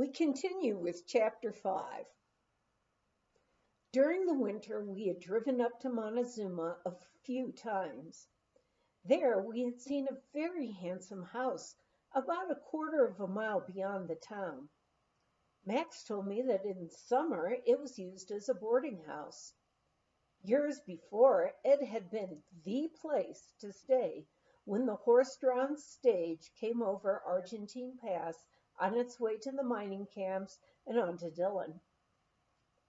We continue with Chapter 5. During the winter, we had driven up to Montezuma a few times. There we had seen a very handsome house about a quarter of a mile beyond the town. Max told me that in summer it was used as a boarding house. Years before, it had been the place to stay when the horse-drawn stage came over Argentine Pass on its way to the mining camps and on to Dillon.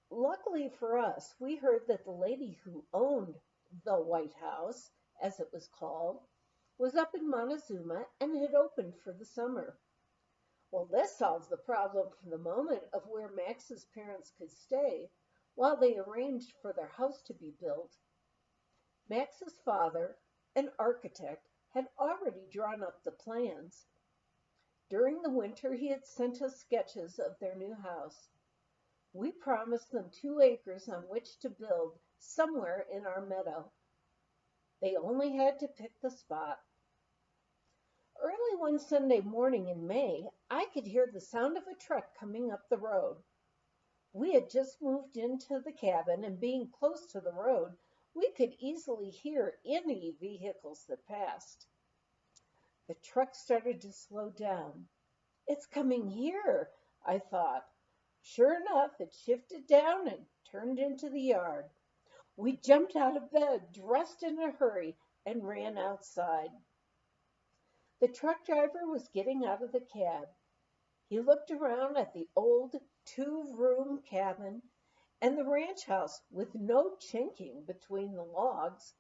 Luckily for us, we heard that the lady who owned the White House, as it was called, was up in Montezuma and had opened for the summer. Well, this solved the problem for the moment of where Max's parents could stay while they arranged for their house to be built. Max's father, an architect, had already drawn up the plans. During the winter, he had sent us sketches of their new house. We promised them 2 acres on which to build somewhere in our meadow. They only had to pick the spot. Early one Sunday morning in May, I could hear the sound of a truck coming up the road. We had just moved into the cabin, and being close to the road, we could easily hear any vehicles that passed. The truck started to slow down. "It's coming here," I thought. Sure enough, it shifted down and turned into the yard. We jumped out of bed, dressed in a hurry, and ran outside. The truck driver was getting out of the cab. He looked around at the old 2-room cabin and the ranch house with no chinking between the logs.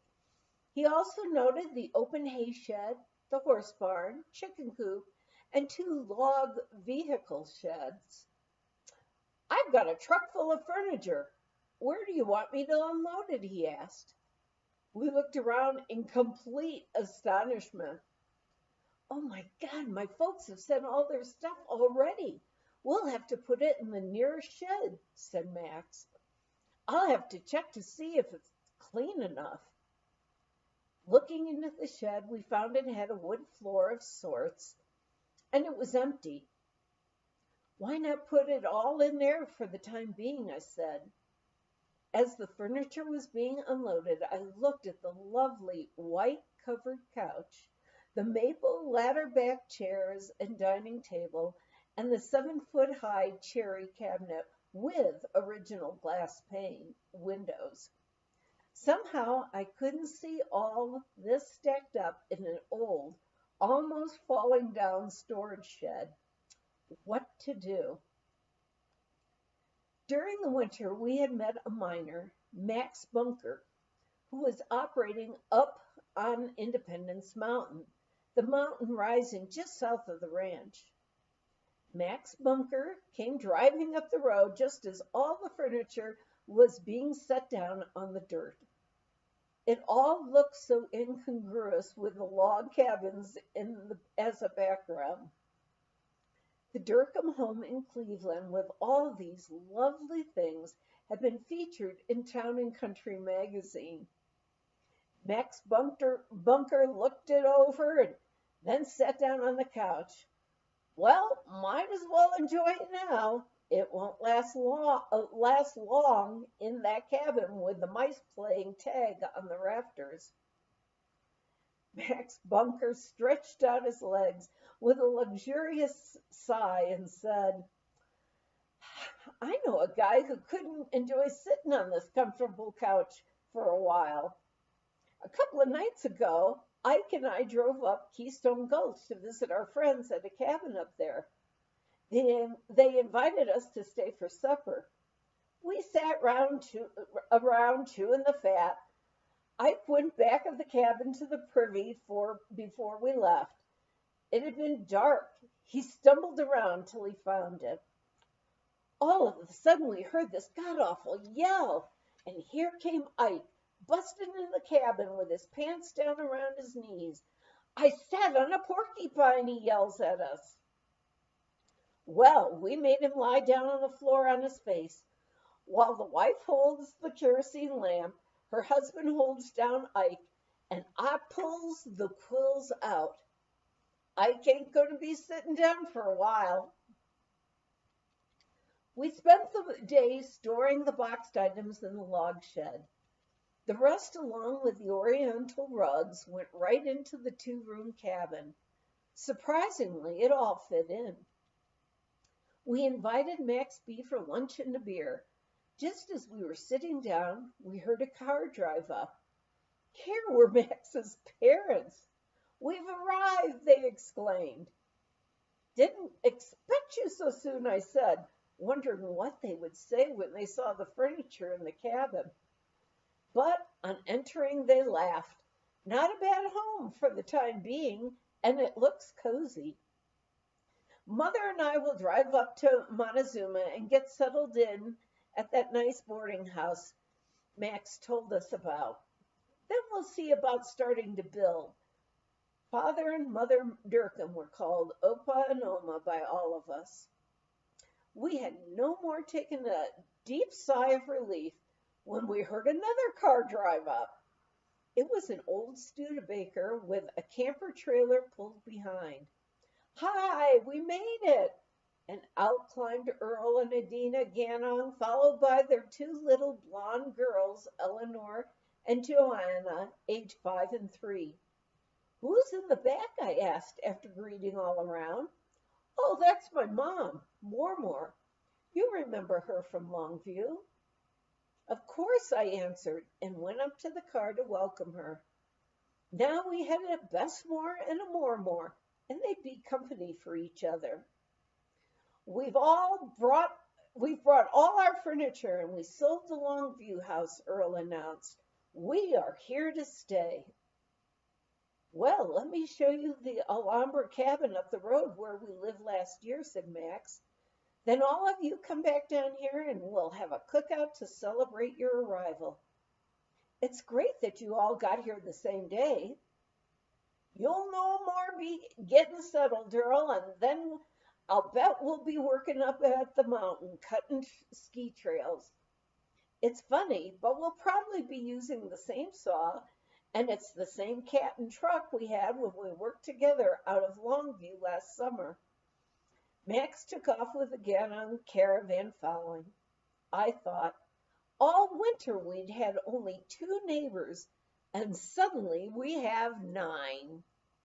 He also noted the open hay shed, the horse barn, chicken coop, and 2 log vehicle sheds. "I've got a truck full of furniture. Where do you want me to unload it?" he asked. We looked around in complete astonishment. "Oh my God, my folks have sent all their stuff already. We'll have to put it in the nearest shed," said Max. "I'll have to check to see if it's clean enough." Looking into the shed, we found it had a wood floor of sorts, and it was empty. "Why not put it all in there for the time being?" I said. As the furniture was being unloaded, I looked at the lovely white-covered couch, the maple ladder-back chairs and dining table, and the 7-foot-high cherry cabinet with original glass pane windows. Somehow I couldn't see all this stacked up in an old, almost falling down storage shed. What to do? During the winter, we had met a miner, Max Bunker, who was operating up on Independence Mountain, the mountain rising just south of the ranch. Max Bunker came driving up the road just as all the furniture was being set down on the dirt. It all looked so incongruous with the log cabins as a background. The Dercum home in Cleveland with all these lovely things had been featured in Town and Country magazine. Max Bunker looked it over and then sat down on the couch. "Well, might as well enjoy it now. It won't last long in that cabin with the mice playing tag on the rafters." Max Bunker stretched out his legs with a luxurious sigh and said, "I know a guy who couldn't enjoy sitting on this comfortable couch for a while. A couple of nights ago, Ike and I drove up Keystone Gulch to visit our friends at a cabin up there. They invited us to stay for supper. We sat around chewing the fat. Ike went back of the cabin to the privy before we left. It had been dark. He stumbled around till he found it. All of a sudden we heard this god-awful yell, and here came Ike, busting in the cabin with his pants down around his knees. 'I sat on a porcupine,' he yells at us. Well, we made him lie down on the floor on his face. While the wife holds the kerosene lamp, her husband holds down Ike, and I pulls the quills out. Ike ain't going to be sitting down for a while." We spent the day storing the boxed items in the log shed. The rest, along with the oriental rugs, went right into the two-room cabin. Surprisingly, it all fit in. We invited Max B for lunch and a beer. Just as we were sitting down, we heard a car drive up. Here were Max's parents. "We've arrived," they exclaimed. "Didn't expect you so soon," I said, wondering what they would say when they saw the furniture in the cabin. But on entering, they laughed. "Not a bad home for the time being, and it looks cozy. Mother and I will drive up to Montezuma and get settled in at that nice boarding house Max told us about. Then we'll see about starting to build." Father and Mother Dercum were called Opa and Oma by all of us. We had no more taken a deep sigh of relief when we heard another car drive up. It was an old Studebaker with a camper trailer pulled behind. "Hi, we made it!" And out climbed Earl and Edna Ganong, followed by their two little blonde girls, Eleanor and Joanna, aged 5 and 3. "Who's in the back?" I asked after greeting all around. "Oh, that's my mom, Mormor. You remember her from Longview." "Of course," I answered, and went up to the car to welcome her. Now we had a Bessmore and a Mormor, and they'd be company for each other. We've brought all our furniture, and we sold the Longview house," Earl announced. "We are here to stay." "Well, let me show you the Alhambra cabin up the road where we lived last year," said Max. "Then all of you come back down here and we'll have a cookout to celebrate your arrival. It's great that you all got here the same day. You'll no more be getting settled, Earl, and then I'll bet we'll be working up at the mountain, cutting ski trails. It's funny, but we'll probably be using the same saw, and it's the same cat and truck we had when we worked together out of Longview last summer." Max took off with the Gannon caravan following. I thought, all winter we'd had only 2 neighbors, and suddenly we have 9.